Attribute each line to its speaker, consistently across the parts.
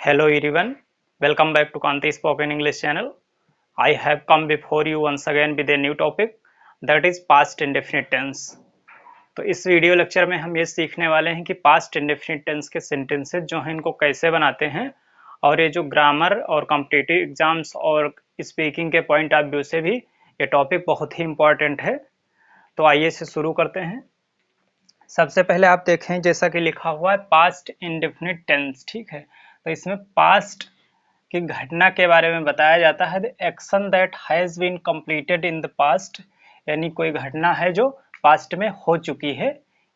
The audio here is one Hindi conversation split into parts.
Speaker 1: Hello everyone, welcome back to Kanti Spoken English channel. I have come before you once again with a new topic that is past indefinite tense. तो इस वीडियो लेक्चर में हम ये सीखने वाले हैं कि पास्ट इंडेफिनिट टेंस के सेंटेंसेस जो हैं इनको कैसे बनाते हैं और ये जो ग्रामर और कॉम्पिटिटिव एग्जाम्स और स्पीकिंग के पॉइंट ऑफ व्यू से भी ये टॉपिक बहुत ही इम्पोर्टेंट है। तो आइए इसे शुरू करते हैं। सबसे पहले आप देखें जैसा कि लिखा हुआ है पास्ट इंडेफिनिट टेंस, ठीक है। तो इसमें पास्ट की घटना के बारे में बताया जाता है, the action that has been completed in the past, यानी कोई घटना है जो पास्ट में हो चुकी है।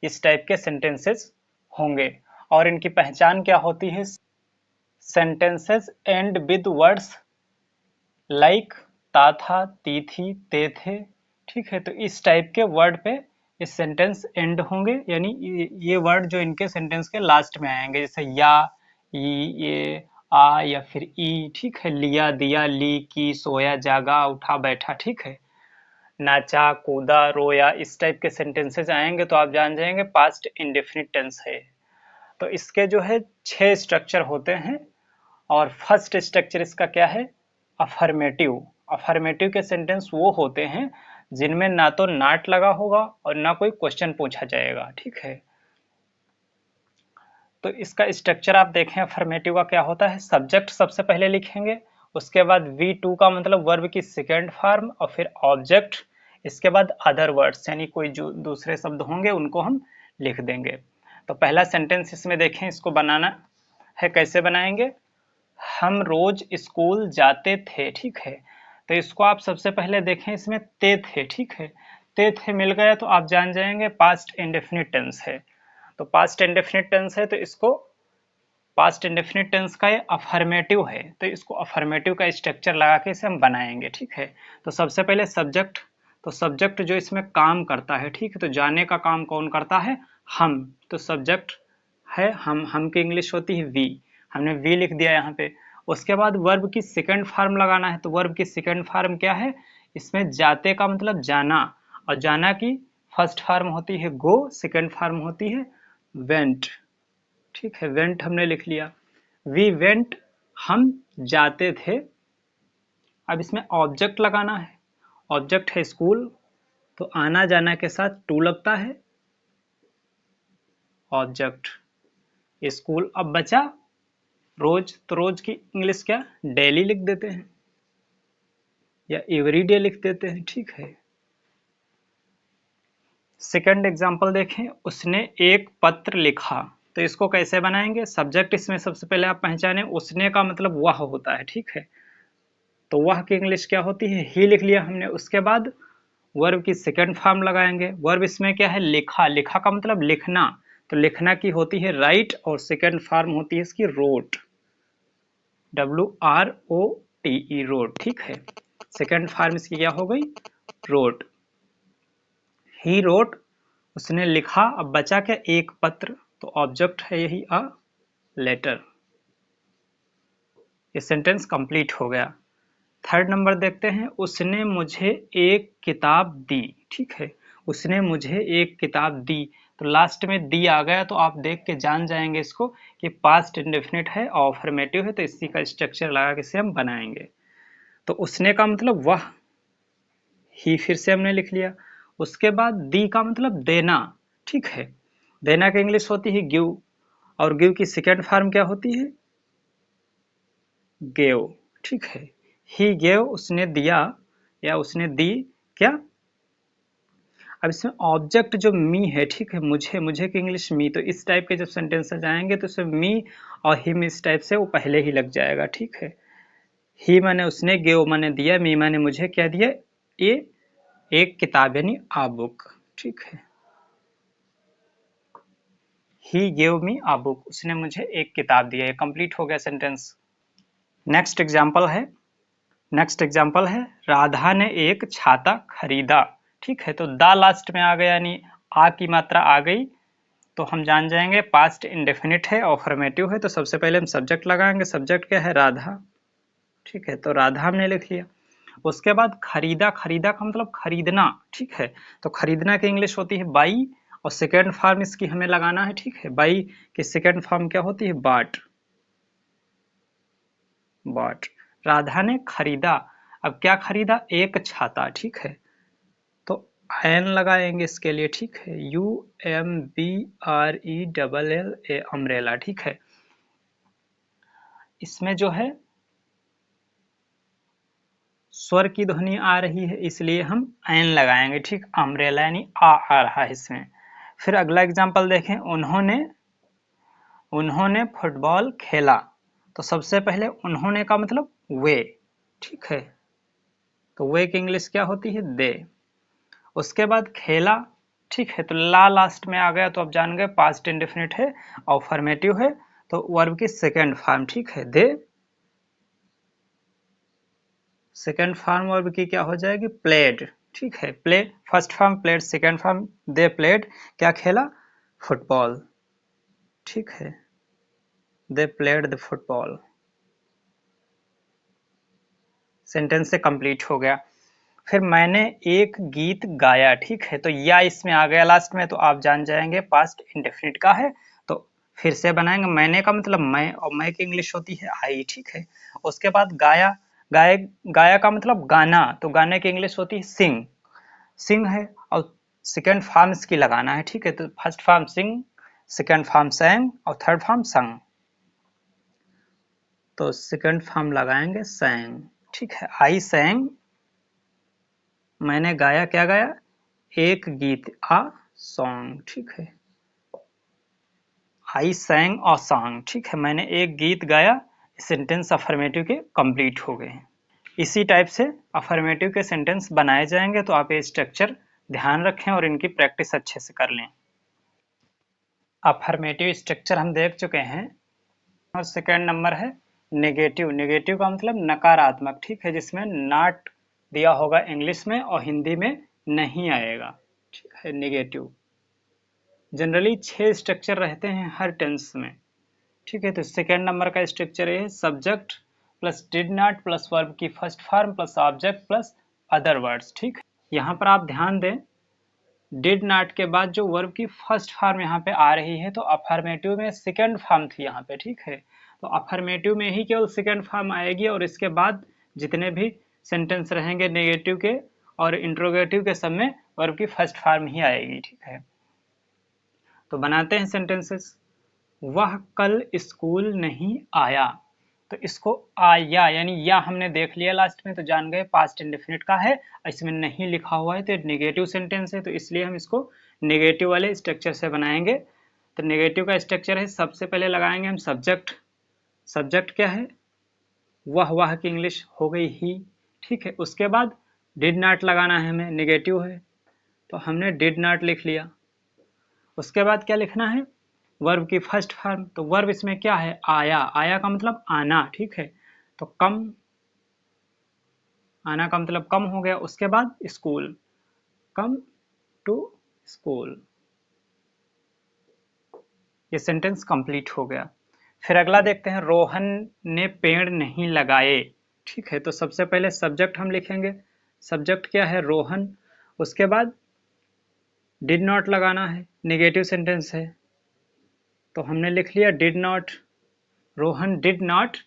Speaker 1: इस टाइप के सेंटेंसेस होंगे और इनकी पहचान क्या होती है। Sentences and with words like ता था, ती थी, ते थे, ठीक है। तो इस टाइप के वर्ड पे इस सेंटेंस एंड होंगे, यानी ये वर्ड जो इनके सेंटेंस के लास्ट में आएंगे, जैसे या, ये, आ या फिर ई, ठीक है। लिया, दिया, ली, की, सोया, जागा, उठा, बैठा, ठीक है। नाचा, कूदा, रोया, इस टाइप के सेंटेंसेस आएंगे तो आप जान जाएंगे पास्ट इंडेफिनिट टेंस है। तो इसके जो है 6 स्ट्रक्चर होते हैं और फर्स्ट स्ट्रक्चर इसका क्या है, अफर्मेटिव। अफर्मेटिव के सेंटेंस वो होते हैं जिनमें ना तो नॉट लगा होगा और ना कोई क्वेश्चन पूछा जाएगा, ठीक है। तो इसका स्ट्रक्चर आप देखें अफर्मेटिव का क्या होता है। सब्जेक्ट सबसे पहले लिखेंगे, उसके बाद V2 का मतलब वर्ब की सेकेंड फॉर्म और फिर ऑब्जेक्ट, इसके बाद अदर वर्ड्स यानी कोई जो दूसरे शब्द होंगे उनको हम लिख देंगे। तो पहला सेंटेंस इसमें देखें, इसको बनाना है, कैसे बनाएंगे। हम रोज स्कूल जाते थे, ठीक है। तो इसको आप सबसे पहले देखें, इसमें ते थे, ठीक है। ते थे मिल गया तो आप जान जाएंगे पास्ट इंडेफिनिट टेंस है। तो पास्ट इंडेफिनिट टेंस है तो इसको पास्ट इंडेफिनिट टेंस का ये अफर्मेटिव है, तो इसको अफर्मेटिव का स्ट्रक्चर लगा के इसे हम बनाएंगे, ठीक है। तो सबसे पहले सब्जेक्ट, तो सब्जेक्ट जो इसमें काम करता है, ठीक है। तो जाने का काम कौन करता है, हम। तो सब्जेक्ट है हम की इंग्लिश होती है वी, हमने वी लिख दिया यहाँ पे। उसके बाद वर्ब की सेकंड फॉर्म लगाना है, तो वर्ब की सेकंड फॉर्म क्या है, इसमें जाते का मतलब जाना, और जाना की फर्स्ट फॉर्म होती है गो, सेकंड फॉर्म होती है वेंट, ठीक है। वेंट हमने लिख लिया, वी वेंट, हम जाते थे। अब इसमें ऑब्जेक्ट लगाना है, ऑब्जेक्ट है स्कूल, तो आना जाना के साथ टू लगता है, ऑब्जेक्ट स्कूल। अब बचा रोज, तो रोज की इंग्लिश क्या, डेली लिख देते हैं या एवरीडे लिख देते हैं, ठीक है। सेकंड एग्जांपल देखें, उसने एक पत्र लिखा। तो इसको कैसे बनाएंगे, सब्जेक्ट इसमें सबसे पहले आप पहचाने, उसने का मतलब वह होता है, ठीक है। तो वह की इंग्लिश क्या होती है, ही लिख लिया हमने। उसके बाद वर्ब की सेकंड फॉर्म लगाएंगे, वर्ब इसमें क्या है, लिखा, लिखा का मतलब लिखना, तो लिखना की होती है राइट और सेकंड फॉर्म होती है इसकी रोट, WROTE, रोट, ठीक है। सेकंड फॉर्म इसकी क्या हो गई, रोट। ही रोट, उसने लिखा। अब बचा क्या, एक पत्र, तो ऑब्जेक्ट है यही अ लेटर। ये सेंटेंस कंप्लीट हो गया। थर्ड नंबर देखते हैं, उसने मुझे एक किताब दी, ठीक है। उसने मुझे एक किताब दी, तो लास्ट में दी आ गया तो आप देख के जान जाएंगे इसको कि पास्ट इंडेफिनिट है और अफर्मेटिव है, तो इसी का स्ट्रक्चर लगा के इसे हम बनाएंगे। तो उसने का मतलब वह, ही फिर से हमने लिख लिया। उसके बाद दी का मतलब देना, ठीक है। देना की इंग्लिश होती है गिव, और गिव की सेकेंड फॉर्म क्या होती है, गेव, ठीक है। ही गेव, उसने दिया या उसने दी क्या। अब इसमें ऑब्जेक्ट जो मी है, ठीक है, मुझे, मुझे की इंग्लिश मी। तो इस टाइप के जब सेंटेंसेस आएंगे तो इसमें मी और हिम इस टाइप से वो पहले ही लग जाएगा, ठीक है। ही माने उसने, गेव माने दिया, मी माने मुझे क्या दिया, ये एक किताब यानी आ बुक, ठीक है। He gave me uh book, उसने मुझे एक किताब दिया। ये कंप्लीट हो गया सेंटेंस। नेक्स्ट एग्जांपल है, नेक्स्ट एग्जाम्पल है, राधा ने एक छाता खरीदा, ठीक है। तो द लास्ट में आ गया यानी आ की मात्रा आ गई, तो हम जान जाएंगे पास्ट इंडेफिनिट है और अफर्मेटिव है। तो सबसे पहले हम सब्जेक्ट लगाएंगे, सब्जेक्ट क्या है, राधा, ठीक है। तो राधा हमने लिख लिया। उसके बाद खरीदा, खरीदा का मतलब खरीदना, ठीक है। तो खरीदना की इंग्लिश होती है बाई, और सेकेंड फॉर्म इसकी हमें लगाना है, ठीक है। बाई की सेकेंड फॉर्म क्या होती है, बाट, बॉट। राधा ने खरीदा, अब क्या खरीदा, एक छाता, ठीक है, तो एन लगाएंगे इसके लिए, ठीक है, UMBRELLA, अम्ब्रेला, ठीक है। इसमें जो है स्वर की ध्वनि आ रही है इसलिए हम एन लगाएंगे, ठीक, अम्ब्रेला यानी आ रहा है इसमें। फिर अगला एग्जांपल देखें, उन्होंने फुटबॉल खेला, तो सबसे पहले उन्होंने का मतलब वे, ठीक है, तो वे की इंग्लिश क्या होती है, दे। उसके बाद खेला, ठीक है, तो ला लास्ट में आ गया तो आप जान गए पास्ट इंडेफिनिट है, अफर्मेटिव है, तो वर्ब की सेकेंड फॉर्म, ठीक है, दे। सेकेंड फॉर्म वर्ब की क्या हो जाएगी, प्लेड, ठीक है, play, first form played, second form they played, क्या खेला, फुटबॉल, ठीक है, they played the football. Sentence से कंप्लीट हो गया। फिर मैंने एक गीत गाया, ठीक है, तो या इसमें आ गया लास्ट में, तो आप जान जाएंगे पास्ट इंडेफिनिट का है। तो फिर से बनाएंगे, मैंने का मतलब मैं, और मैं की इंग्लिश होती है आई, ठीक है। उसके बाद गाया, गाया का मतलब गाना, तो गाने की इंग्लिश होती है सिंग, सिंग है, और सेकेंड फॉर्म इसकी लगाना है, ठीक है, तो फर्स्ट फॉर्म सिंग, सेकेंड फॉर्म sang और थर्ड फॉर्म sung, तो सेकेंड फॉर्म लगाएंगे sang, ठीक है, आई sang, मैंने गाया, क्या गाया, एक गीत, आ सॉन्ग, ठीक है, आई sang अ सॉन्ग, ठीक है, मैंने एक गीत गाया। सेंटेंस अफर्मेटिव के कंप्लीट हो गए। इसी टाइप से अफर्मेटिव के सेंटेंस बनाए जाएंगे, तो आप ये स्ट्रक्चर ध्यान रखें और इनकी प्रैक्टिस अच्छे से कर लें। अफर्मेटिव स्ट्रक्चर हम देख चुके हैं, और सेकेंड नंबर है नेगेटिव। नेगेटिव का मतलब नकारात्मक, ठीक है, जिसमें नॉट दिया होगा इंग्लिश में और हिंदी में नहीं आएगा, ठीक है, नेगेटिव। जनरली 6 स्ट्रक्चर रहते हैं हर टेंस में, ठीक है, तो सेकेंड नंबर का स्ट्रक्चर है subject plus did not plus verb की first form plus object plus other words, ठीक। यहाँ पर आप ध्यान दें, डिड नॉट के बाद जो वर्ब की फर्स्ट फॉर्म यहाँ पे आ रही है, तो अफर्मेटिव में सेकेंड फॉर्म थी यहाँ पे, ठीक है, तो अफर्मेटिव में ही केवल सेकेंड फॉर्म आएगी, और इसके बाद जितने भी सेंटेंस रहेंगे नेगेटिव के और इंट्रोगेटिव के, सब में वर्ब की फर्स्ट फॉर्म ही आएगी, ठीक है। तो बनाते हैं सेंटेंसेस। वह कल स्कूल नहीं आया, तो इसको आया यानी या हमने देख लिया लास्ट में, तो जान गए पास्ट इंडेफिनिट का है, इसमें नहीं लिखा हुआ है तो नेगेटिव सेंटेंस है, तो इसलिए हम इसको नेगेटिव वाले स्ट्रक्चर से बनाएंगे। तो नेगेटिव का स्ट्रक्चर है, सबसे पहले लगाएंगे हम सब्जेक्ट। सब्जेक्ट क्या है, वह की इंग्लिश हो गई ही, ठीक है। उसके बाद डिड नॉट लगाना है हमें, नेगेटिव है तो हमने डिड नॉट लिख लिया। उसके बाद क्या लिखना है, वर्ब की फर्स्ट फॉर्म, तो वर्ब इसमें क्या है, आया। आया का मतलब आना, ठीक है, तो कम, आना का मतलब कम हो गया। उसके बाद स्कूल, कम टू स्कूल, ये सेंटेंस कंप्लीट हो गया। फिर अगला देखते हैं, रोहन ने पेड़ नहीं लगाए, ठीक है, तो सबसे पहले सब्जेक्ट हम लिखेंगे, सब्जेक्ट क्या है, रोहन। उसके बाद डिड नॉट लगाना है, नेगेटिव सेंटेंस है, तो हमने लिख लिया did not, Rohan did not,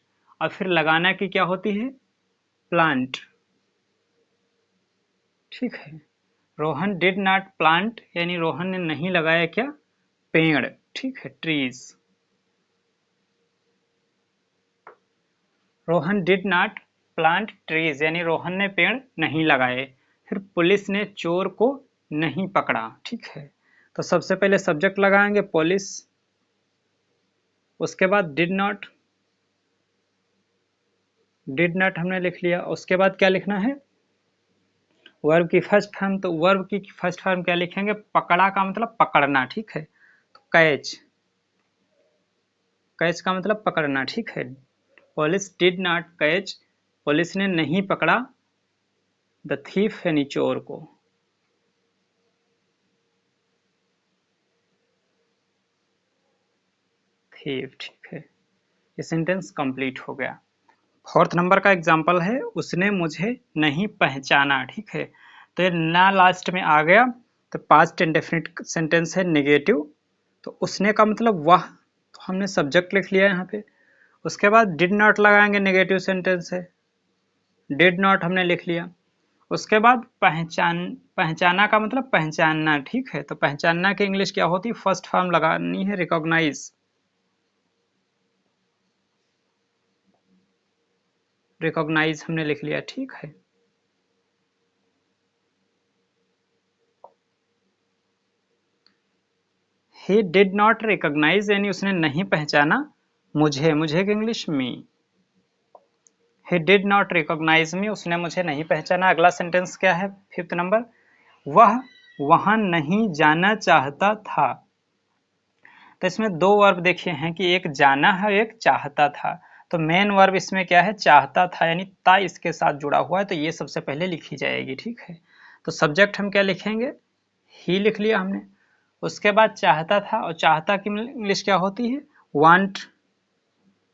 Speaker 1: और फिर लगाना की क्या होती है, प्लांट, ठीक है, रोहन डिड नॉट प्लांट यानी रोहन ने नहीं लगाया क्या, पेड़, ठीक है, trees. Rohan did not plant trees यानी रोहन ने पेड़ नहीं लगाए। फिर पुलिस ने चोर को नहीं पकड़ा, ठीक है, तो सबसे पहले सब्जेक्ट लगाएंगे पुलिस, उसके बाद डिड नॉट, डिड नॉट हमने लिख लिया। उसके बाद क्या लिखना है, वर्ब की फर्स्ट फॉर्म, तो वर्ब की फर्स्ट फॉर्म क्या लिखेंगे, पकड़ा का मतलब पकड़ना, ठीक है, तो कैच, कैच का मतलब पकड़ना, ठीक है। Police did not catch, police ने नहीं पकड़ा द थीफ यानी चोर को। थीफ, ठीक है, ये सेंटेंस कंप्लीट हो गया। फोर्थ नंबर का एग्जाम्पल है, उसने मुझे नहीं पहचाना, ठीक है, तो ये ना लास्ट में आ गया, तो पास्ट इंडेफिनिट सेंटेंस है नेगेटिव, तो उसने का मतलब वह, तो हमने सब्जेक्ट लिख लिया यहाँ पे। उसके बाद डिड नॉट लगाएंगे, नेगेटिव सेंटेंस है, डिड नॉट हमने लिख लिया। उसके बाद पहचाना का मतलब पहचानना, ठीक है। तो पहचानना की इंग्लिश क्या होती है, फर्स्ट फॉर्म लगानी है रिकॉग्नाइज, रिकॉग्नाइज हमने लिख लिया, ठीक है। ही डिड नॉट रिकॉग्नाइज यानी उसने नहीं पहचाना मुझे, मुझे की English me. He did not recognise me, उसने मुझे नहीं पहचाना। अगला सेंटेंस क्या है, 5th नंबर, वह वहां नहीं जाना चाहता था। तो इसमें दो वर्ब देखिए हैं कि एक जाना है, एक चाहता था। तो मेन वर्ब इसमें क्या है, चाहता था, यानी ता इसके साथ जुड़ा हुआ है, तो ये सबसे पहले लिखी जाएगी, ठीक है। तो सब्जेक्ट हम क्या लिखेंगे, ही लिख लिया हमने। उसके बाद चाहता था, और चाहता की इंग्लिश क्या होती है, वांट,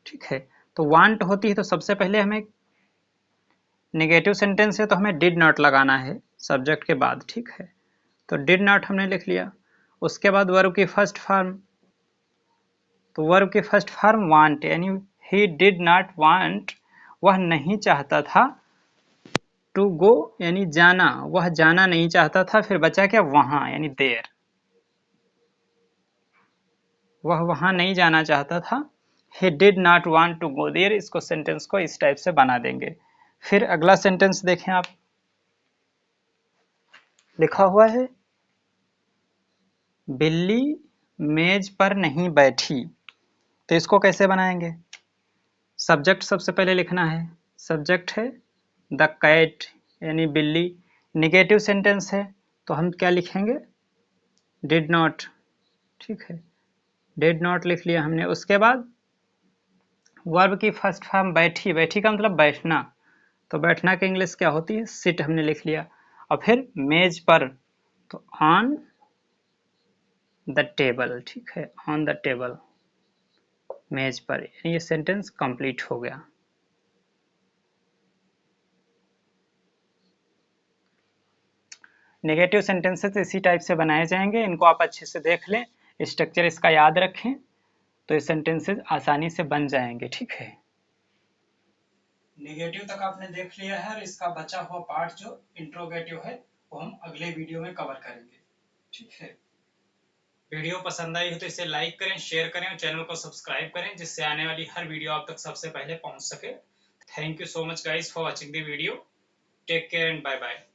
Speaker 1: ठीक है। तो वांट होती है, तो सबसे पहले हमें नेगेटिव सेंटेंस है तो हमें डिड नॉट लगाना है सब्जेक्ट के बाद, ठीक है। तो डिड नॉट हमने लिख लिया। उसके बाद वर्ब की फर्स्ट फॉर्म, तो वर्ब की फर्स्ट फॉर्म वांट, यानी ही डिड नॉट वांट, वह नहीं चाहता था, टू गो यानी जाना, वह जाना नहीं चाहता था। फिर बचा क्या, वहां यानी देर, वह वहां नहीं जाना चाहता था। He did not want to go there, इसको सेंटेंस को इस टाइप से बना देंगे। फिर अगला सेंटेंस देखें आप, लिखा हुआ है बिल्ली मेज पर नहीं बैठी। तो इसको कैसे बनाएंगे, सब्जेक्ट सबसे पहले लिखना है, सब्जेक्ट है द कैट यानी बिल्ली। निगेटिव सेंटेंस है तो हम क्या लिखेंगे, डिड नॉट, ठीक है, डिड नॉट लिख लिया हमने। उसके बाद वर्ब की फर्स्ट फॉर्म बैठी, बैठी का मतलब बैठना, तो बैठना की इंग्लिश क्या होती है, सिट हमने लिख लिया। और फिर मेज पर, तो ऑन द टेबल, ठीक है, ऑन द टेबल, मेज पर, ये सेंटेंस कंप्लीट हो गया। नेगेटिव सेंटेंसेस इसी टाइप से बनाए जाएंगे, इनको आप अच्छे से देख लें, स्ट्रक्चर इसका याद रखें, तो ये सेंटेंसेस आसानी से बन जाएंगे, ठीक है। नेगेटिव तक आपने देख लिया है, और इसका बचा हुआ पार्ट जो इंट्रोगेटिव है वो हम अगले वीडियो में कवर करेंगे, ठीक है। वीडियो पसंद आई हो तो इसे लाइक करें, शेयर करें और चैनल को सब्सक्राइब करें, जिससे आने वाली हर वीडियो आप तक सबसे पहले पहुंच सके। Thank you so much guys for watching the video. Take care and bye bye.